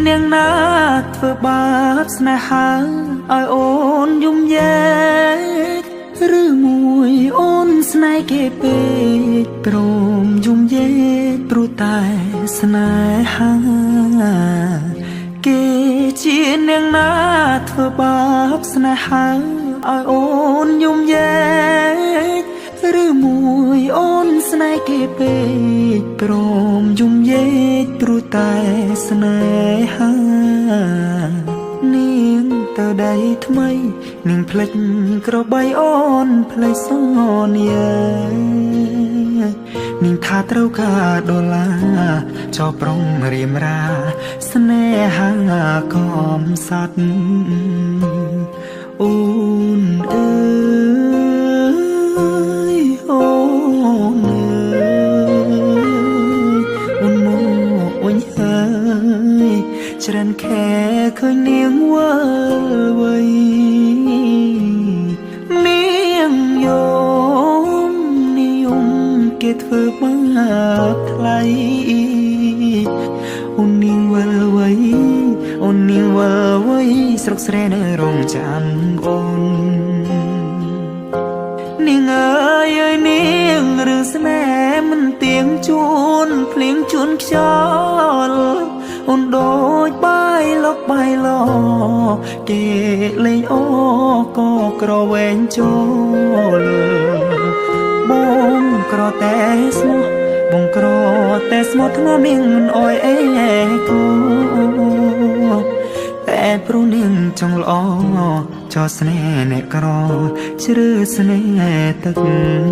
នាងណាធ្វើបាបស្នេហាឲ្យអូនយំយែកឬមួយអូនស្នេហ៍គេពេកព្រមយំយែកព្រោះតែស្នេហាគេជានាងណាធ្វើបាបស្នេហាឲ្យអូនយំយែកឬមួយអូនស្នេហ៍គេពេកព្រមយំយែកព្រោះតែស្នេហានាងទៅដៃថ្មីនាងភ្លេចក្របីអូនភ្លេចសន្យានាងថាត្រូវការដុល្លារចោលប្រុងរៀមរាស្នេហាកំសត់អូនអើយអូនអើយអូនមកវិញហើយច្រើនខែឃើញនាងវិលវ័យនាងនិយមគេធ្វើបាបថ្លៃអូននាងវិលវ័យអូននាងវិលវ័យស្រុកស្រែនៅរងចាំអូននាងអើយនាងរឿងស្នេហ៍មិនទៀងជួនភ្លៀងជួនខ្យល់អូនដូចបាយលុកបាយឡគេលេងអូក៏ក្រវែងចូលបងក្រតែស្មោះបងក្រតែស្មោះធ្ងន់នាងមិនអោយអេគូតែព្រោះនាងចង់ល្អចោលស្នេហ៍អ្នកក្រជ្រឺស្នេហ៍ទឹក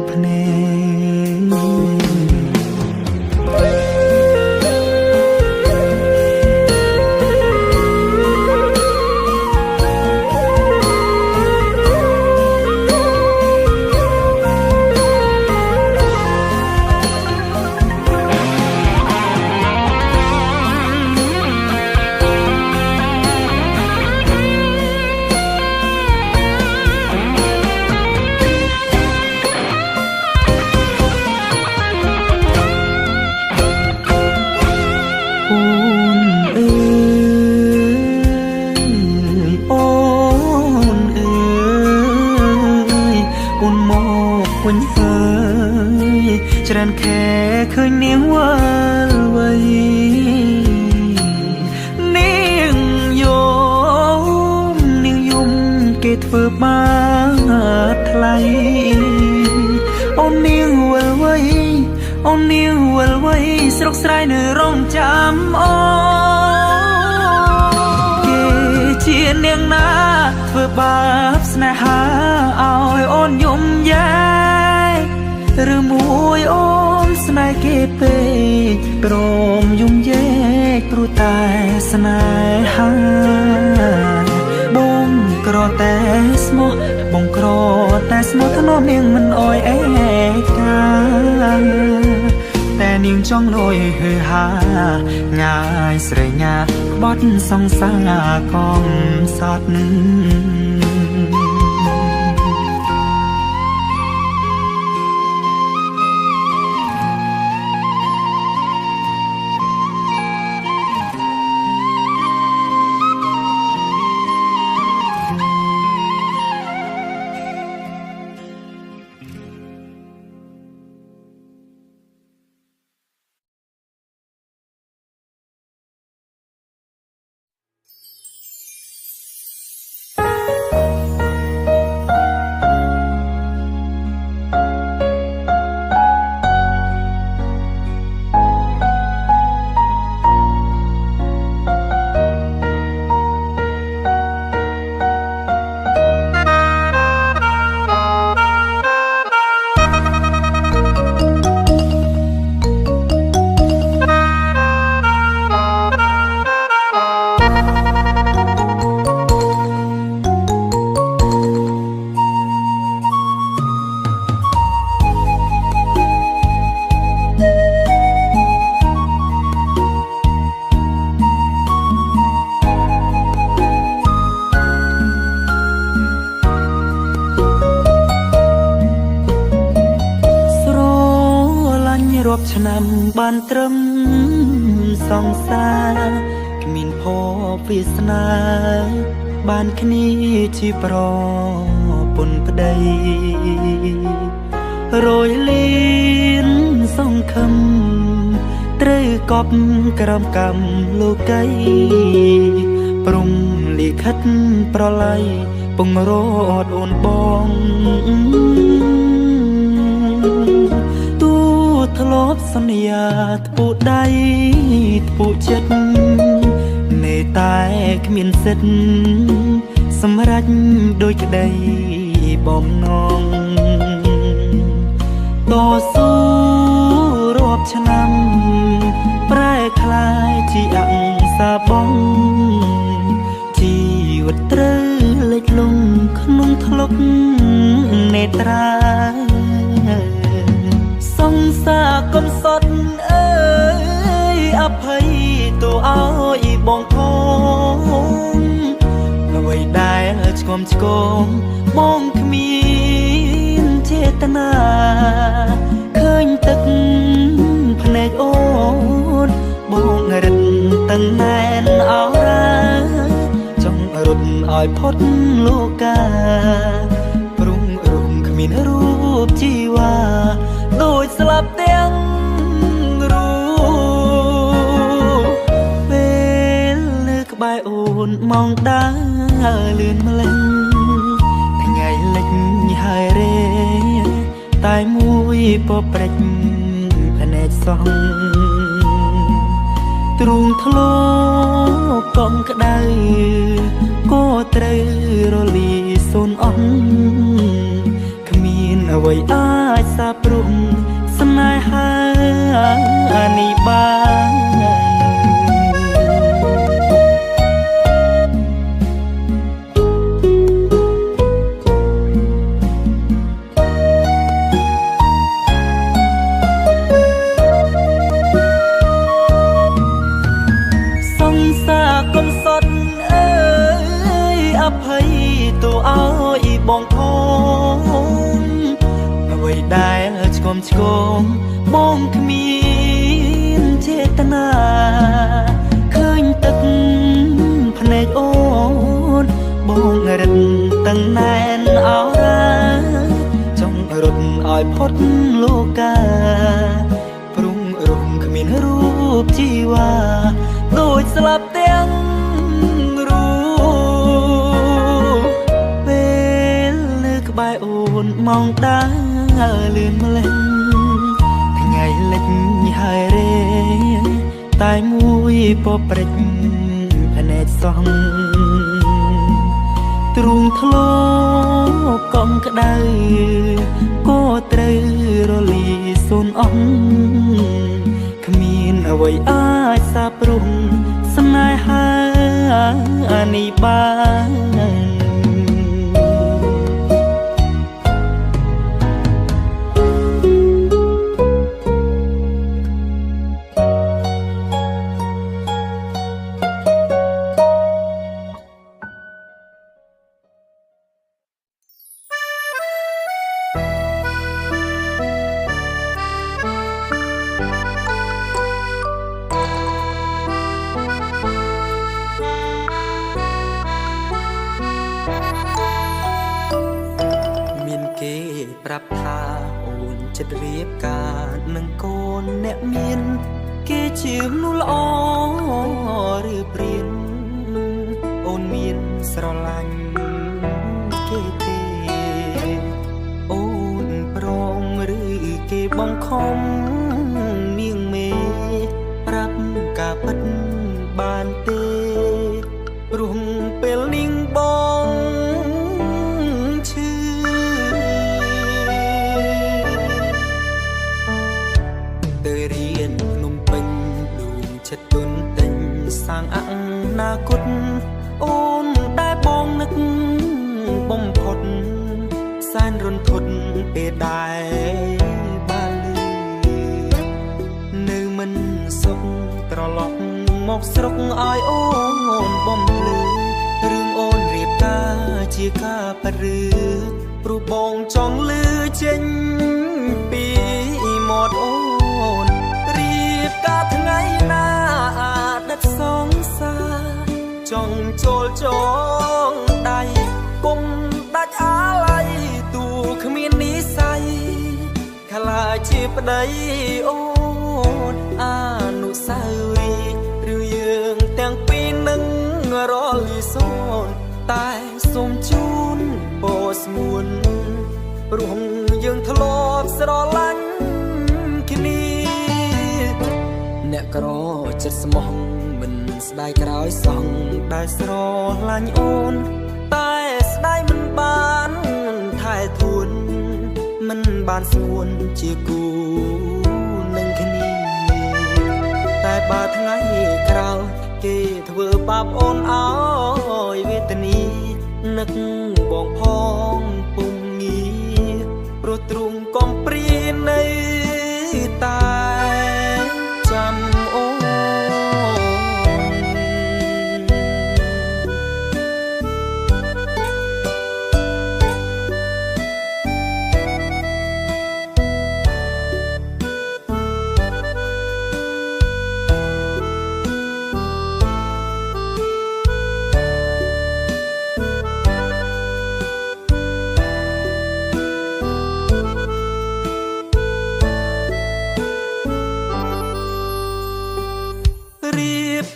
ភ្នែកវិញហើយច្រើនខែឃើញនាងវិលវ័យនាងយំគេធ្វើបាបថ្លៃអូននាងវិលវ័យអូននាងវិលវ័យស្រុកស្រែនៅរងចាំអូគេជានាងណាធ្វើបាបស្នេហាឲ្យអូនយំយែកឬមួយអូនស្នេហ៍គេពេកព្រមយំយែកព្រោះតែស្នេហាបងក្រតែស្មោះបងក្រតែស្មោះធ្នមនាងមិនអោយអេកាតែនាងចង់លយហឺហាងាយស្រែញាក្បត់សង្សារកំសត់ឆ្នាំបានត្រឹមសង្សារគ្មានផ វាសនាបានគ្នាជាប្រពន្ធប្តីរយលៀនសង្ឃឹមត្រូវកប់ក្រំកម្មលោកីព្រំលិខិតប្រឡ័យពងរត់អូនបងទូធ្លាប់សន្យាធ្ពូដៃធ្ពូចិត្តនេតែគ្មានសិទ្ធសម្រេចដោយក្តីបំណងតស៊ូរាប់ឆ្នាំប្រែคล้ายជាអង្សាបងជីវិតត្រូវលេចលងក្នុងថ្លុកនេត្រាសង្សារកុំសត់អើយអភ័យទូឲ្យបងផងអ្វីដែលឆ្គំឆ្គងបងគ្មានចេតនាឃើញទឹកភ្នែកអូនបងរឹតទាំងណែនអរ៉ាចង់រត់ឲ្យផុតលោកាព្រំរំគ្មានរូបជីវ៉ាដូចស្លាប់ទាំងរូបពេលលើក្បែរអូនម៉ោងដើរលឿនម្លេះថ្ងៃលិចហើយរេតែមួយពព្រិចភ្នែកសងទ្រូងធ្លោកងក្ដៅក៏ត្រូវរលីសូនអស់គ្មានអ្វីអាចសាបព្រំស្នេហានេះបានបងផងអ្វីដែលឆ្គំឆ្គងបងគ្មានចេតនាឃើញទឹកភ្នែកអូនបងរឹតទាំងណែនអរ៉ាចង់រត់ឲ្យផុតលោកាព្រំរំគ្មានរូបជីវ៉ាដូចស្លាប់ទាំងបែរអូនម៉ោងដើរលឿនម្លេះថ្ងៃលិចហើយរេតែមួយពព្រិចភ្នែកសងទ្រូងធ្លោកងក្ដៅក៏ត្រូវរលីសូនអស់គ្មានអ្វីអាចសាបព្រំស្នេហានេះបានប្រាប់ថាអូនចិត្តរៀបការនឹងកូនអ្នកមានគេជាមនុស្សល្អឬព្រានអូនមានស្រឡាញ់គេទេអូនប្រងឬគេបង្ខំនាងមេប្រាប់ការពិតបានទេព្រោះពេលនាងបងទុនទិញសាងអនាគតអូនដែលបងនឹកបំផុតសែនរន្ធត់ពេលដែលបានលឺនៅមិនសុខត្រឡប់មកស្រុកឲ្យអូនបំភ្លឺរឿងអូនរៀបការជាការប៉ឬព្រោះបងចង់លឺចេញពីមាត់អូនរៀបការថ្ងៃណាដិតសងសា ចូលចងដៃគុំដាច់អាឡ័យទូគ្មាននិស័យខ្លាចជាប្តីអូនអនុស្សាវរីយ៍ឬយើងទាំងពីរនឹងរលីសូនតែសូមជូនបោស្ងួនព្រោះយើងធ្លាប់ស្រឡាញ់គ្នាអ្នកក្រចិត្តស្មោះមិនស្ដាយក្រោយសងដែលស្រឡាញ់អូនតែស្ដាយមិនបានថែធួនមិនបានស្ងួនជាគូនឹងគ្នាតែបើថ្ងៃក្រោយគេធ្វើបាបអូនអើយវេទនានឹកបងផងពុំងារព្រោះទ្រង់កំព្រានៃតែចាំអូន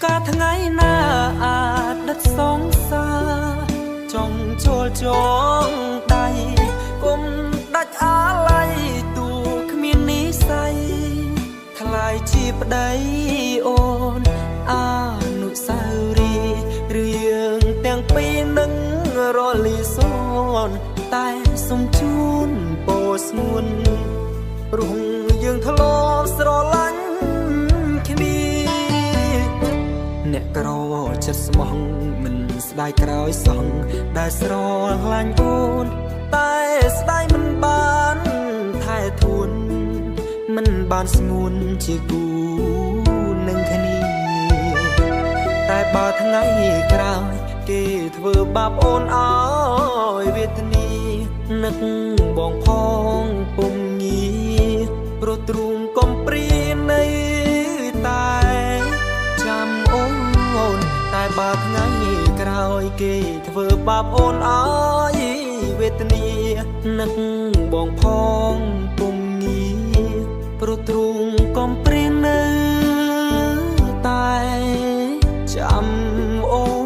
កាថ្ងៃណាអាចដិតសងសាចង់ចូលចងដៃគុំដាច់អាឡ័យទូគ្មាននិស័យថ្លៃជាប្តីអូនអនុស្សាវរីយ៍ឬយើងទាំងពីរនឹងរលីសូនតែសូមជូនបោស្ងួនព្រោះយើងធ្លាប់ស្រឡាញ់គ្នាអ្នកក្រចិត្តស្មោះមិនស្ដាយក្រោយសងដែលស្រឡាញ់អូនតែស្ដាយមិនបានថែធួនមិនបានស្ងួនជាគូនឹងគ្នាតែបើថ្ងៃក្រោយគេធ្វើបាបអូនអើយវេទនានឹកបងផងពុំងារព្រោះទ្រង់កំព្រានៃតែចាំអូនតែបើថ្ងៃក្រោយគេធ្វើបាបអូនអើយវេទនានឹកបងផងពុំងារព្រោះទ្រង់កំព្រានៅតែចាំអូន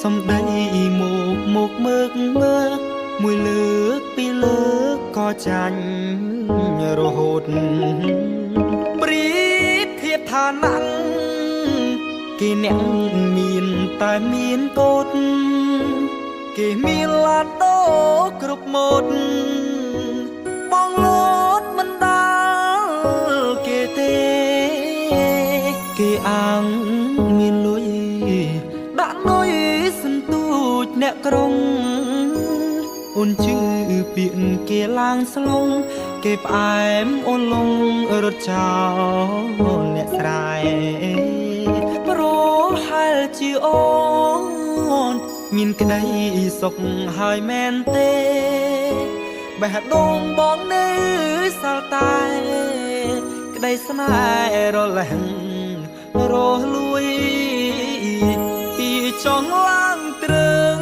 សំដីមកមើកមួយលើកពីរលើកក៏ចាញ់រហូតប្រៀបធៀបឋានៈគេអ្នកមានតែមានកូនគេមានឡាតូគ្រប់ម៉ូតបងលោតមិនដាល់គេទេគេអាងមានលុយដាក់នុយសន្ទូចអ្នកក្រុងអូនជឿពាក្យគេឡើងស្លងគេផ្អែមអូនលងរត់ចោលអ្នកស្រែប្រហែលជាអូនមានក្តីសុខហើយមែនទេ បេះដូងបងនៅសល់តែក្តីស្នេហ៍រលែងរលួយពីចងឡើងត្រឹង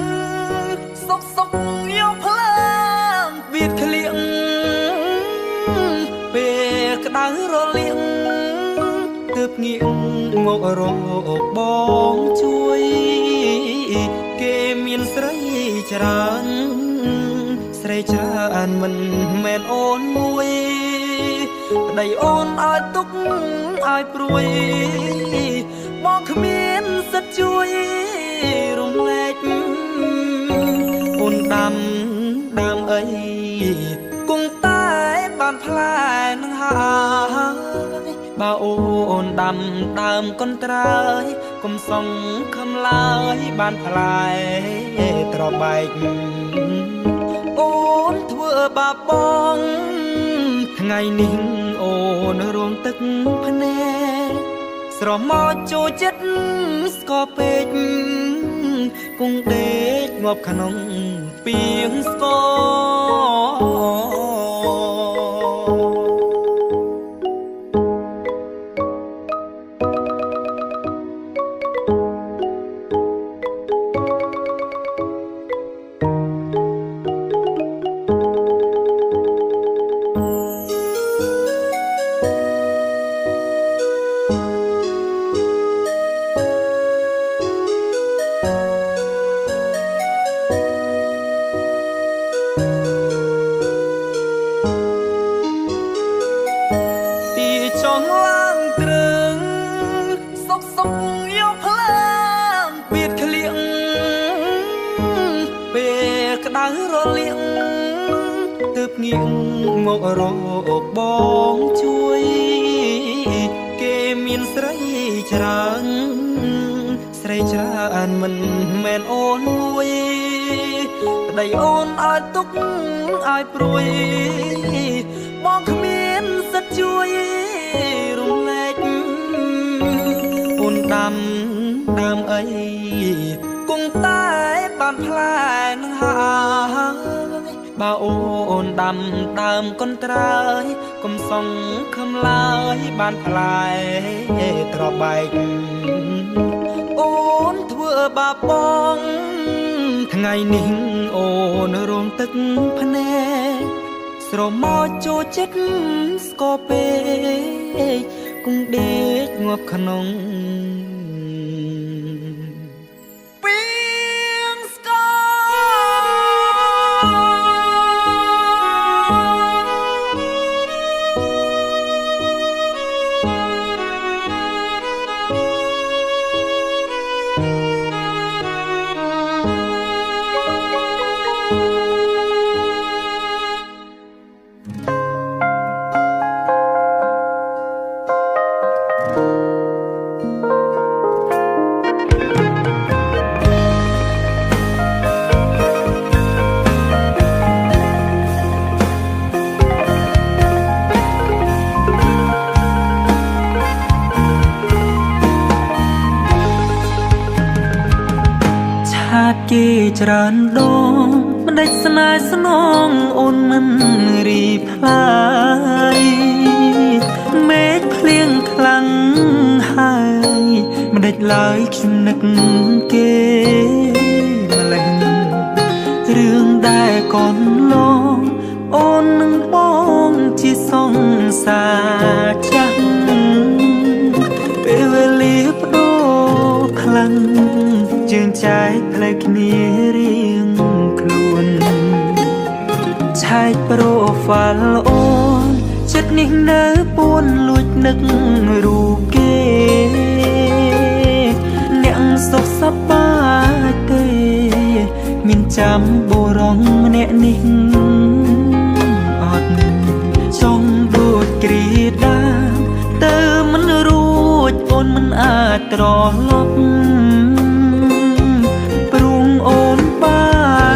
សុកសុកយកភ្លើងវាក្លៀងពេលក្តៅរលៀងទើបងាកមករកបងជួយគេមានស្រីច្រើនស្រីច្រើនមិនមែនអូនមួយប្តីអូនឲ្យទុកឲ្យព្រួយមកគ្មានសិទ្ធជួយរំលែកអូនដាំអីគង់តែបានផ្លែនឹងហើយបើអូនដាំដើមកន្ត្រើយកុំសងខំឡើយបានផ្លែត្របែកអូនធ្វើបាបបងថ្ងៃនេះអូនរងទឹកភ្នែកស្រមកចូលចិត្តស្គរពេកគង់ដេកងាប់ក្នុងពីងស្គឡើងត្រឹងសុកសុកយកភ្លើងវាក្លៀងពេលក្តៅរលៀងទើបងាកមករកបងជួយគេមានស្រីច្រើនស្រីច្រើនមិនមែនអូនមួយប្តីអូនឲ្យទុកឲ្យព្រួយមកគ្មានសិទ្ធជួយរំលែកអូនដាំអីគង់តែបានផ្លែនឹងហើយបើអូនដាំដើមកន្ត្រើយកុំសងខំឡើយបានផ្លែត្របែកអូនធ្វើបាបបងថ្ងៃនេះអូនរងទឹកភ្នែកស្រមកចូលចិត្តស្គរពេកគង់ដេកងាប់ក្នុងពីងស្គរគេច្រើនដងមិនដេចស្នេហ៍ស្នងអូនមិនរីផ្លាយមេឃភ្លៀងខ្លាំងហើយមិនដេចឡើយខ្ញុំនឹកគេម្លេះរឿងដែលកូនឡងអូននឹងបងជាសង្សារចាស់ពេលវេលាបដូរខ្លាំងជើងចែកផ្លែគ្នារៀងខ្លួនឆែកប្រូហ្វាល់អូនចិត្តនេះនៅពួនលួចនឹករូបគេអ្នកសុខសប្បាយទេមានចាំបុរងម្នាក់នេះអត់ចង់ដូចគ្រាដាទៅមិនរួចអូនមិនអាចត្រឡប់អូនបា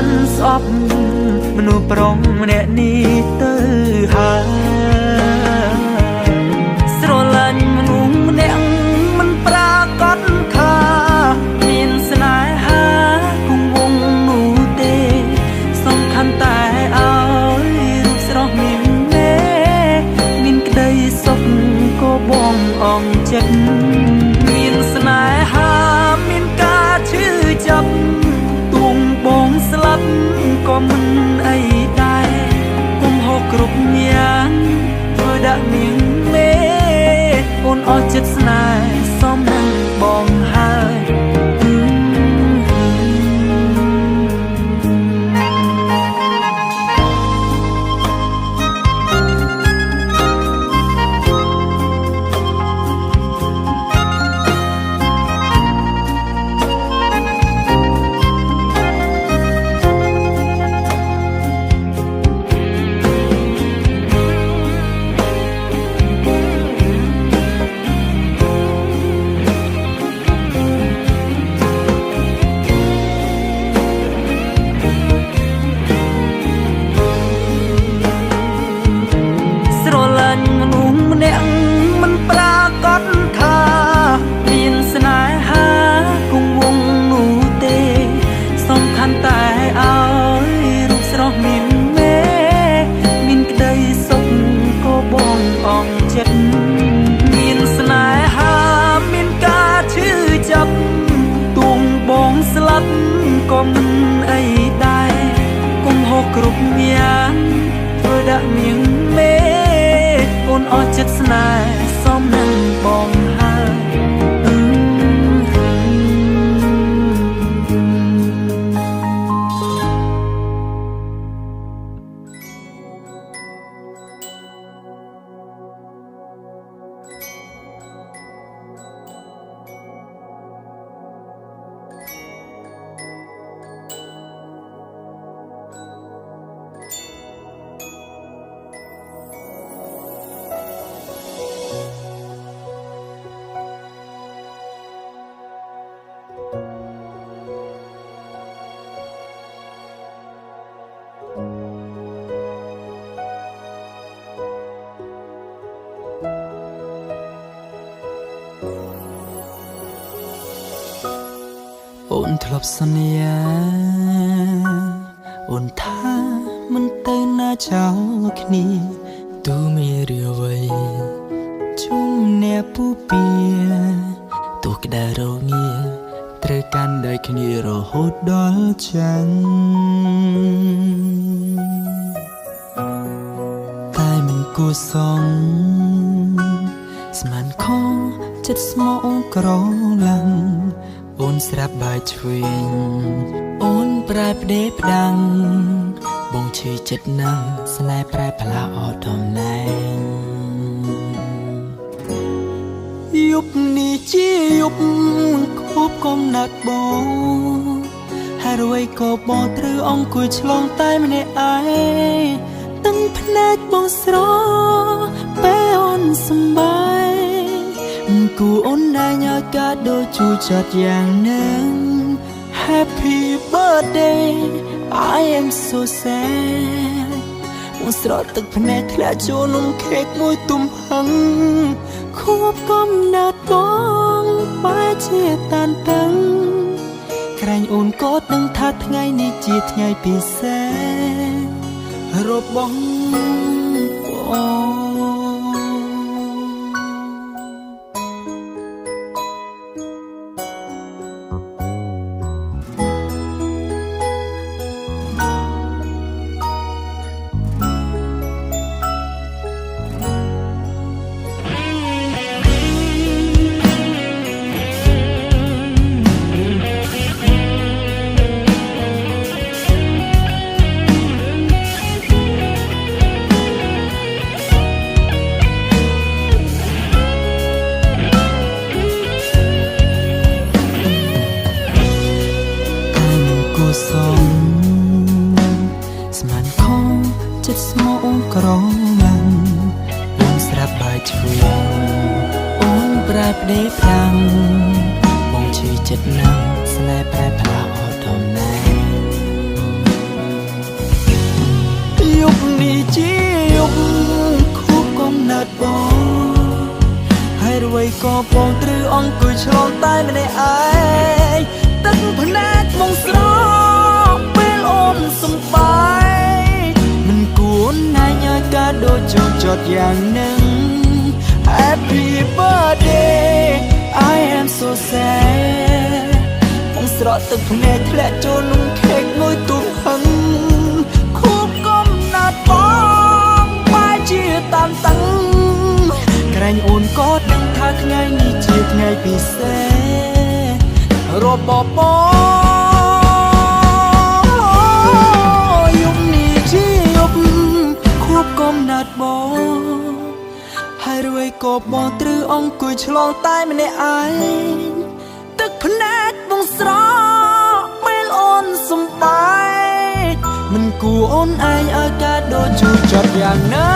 នស្អប់មនុស្សប្រុសម្នាក់នេះទៅហើយស្រឡាញ់មនុស្សម្នាក់មិនប្រាកដថាមានស្នេហាគង់វង្សនោះទេសំខាន់តែឲ្យ ลัดก็មិនអីដែរគុំហូរគ្រប់យ៉ាងធ្វើដាក់នាងមេអូនអស់ចិត្តស្នេហ៍សមនឹងបងហើយมันปรากฏថាមានស្នេហាគង់វងនោះទេសំខាន់តែឲ្យរូបស្រស់មានមេមានក្តីសុខក៏បងអងចិត្តមានស្នេហាមានការឈឺចាប់ទួងបងស្លាប់ក៏មិនអីដែរគុំហូរគ្រប់យ៉ាងធ្វើដាក់នាងមេអូនអស់ចិត្តស្នេហ៍សមនឹងបងហើយអូនធ្លាប់សន្យាអូនថាមិនទៅណាចោលគ្នាទូមេរៀវ័យជុំអ្នកពូពៀទូក្តៅរងាត្រូវកាន់ដោយគ្នារហូតដល់ចាំងតែមិនគួរសងស្មានខចិត្តស្មោកក្រឡាំងអូនស្រាប់បាយឆ្វេងអូនប្រែផ្ដេផ្ដាំងបងឈឺចិត្តណាស់ស្នេហ៍ប្រែផ្លាស់អត់តំណែងយប់នេះជាយប់ខូបកំណាត់បងហើយរួយក៏បងត្រូវអង្គុយឆ្លងតែម្នាក់ឯងទឹកភ្នែកបងស្រពេលអូនសំបាយគូអូនដែលញ៉ាយកាដូចជួចាត់យ៉ាងនឹង Happy birthday I am so sad មកស្រត់ទឹកភ្នែកធ្លាក់ចូលនំខេកមួយទុំហឹងខួបកំណត់បងបែរជាតានតឹងក្រែងអូនក៏ដឹងថាថ្ងៃនេះជាថ្ងៃពិសេសរបស់អូស្មានខំចិត្តស្មោកក្រឡាំងបងស្រាប់បាយឆ្វេងអូនប្រែផ្ដេផ្ដាំងបងឈឺចិត្តណាស់ស្នេហ៍ប្រែផ្លាស់អត់តំណែងយប់នេះជាយប់ខូបកំណត់បងហើយរួយក៏បងត្រូវអង្គុយឆ្លងតែម្នាក់ឯងទឹកភ្នែកបងស្រពេលអូនសំបាយមិនគួរណាញ៉ាយកាដូចជោគជតយ៉ាងនឹង Happy birthday I am so sad បងស្រក់ទឹកភ្នែកធ្លាក់ចូលនំខេកមួយទុំហ ថ្ងៃនេះជាថ្ងៃពិសេសរបស់បងយប់នេះជាយប់ខួបកំណត់បងហើយរួយក៏បងត្រូវអង្គុយឆ្លងតែម្នាក់ឯងទឹកភ្នែកបងស្រក់ពេលអូនសំបែកមិនគួរអូនឯងឲ្យការដូចជូរចត់យ៉ាងណា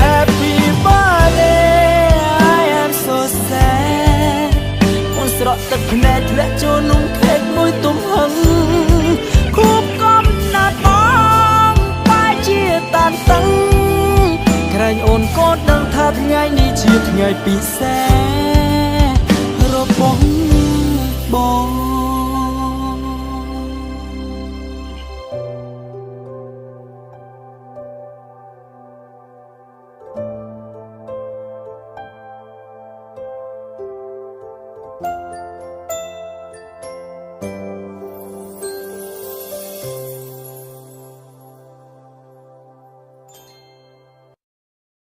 Happy birthday I am so sad អូនស្រក់ទឹកភ្នែកធ្លាក់ចូលនំខេកមួយទំហឹងខួបកំណត់បងបែរជាតានតឹងក្រែងអូនក៏ដឹងថាថ្ងៃនេះជាថ្ងៃពិសេស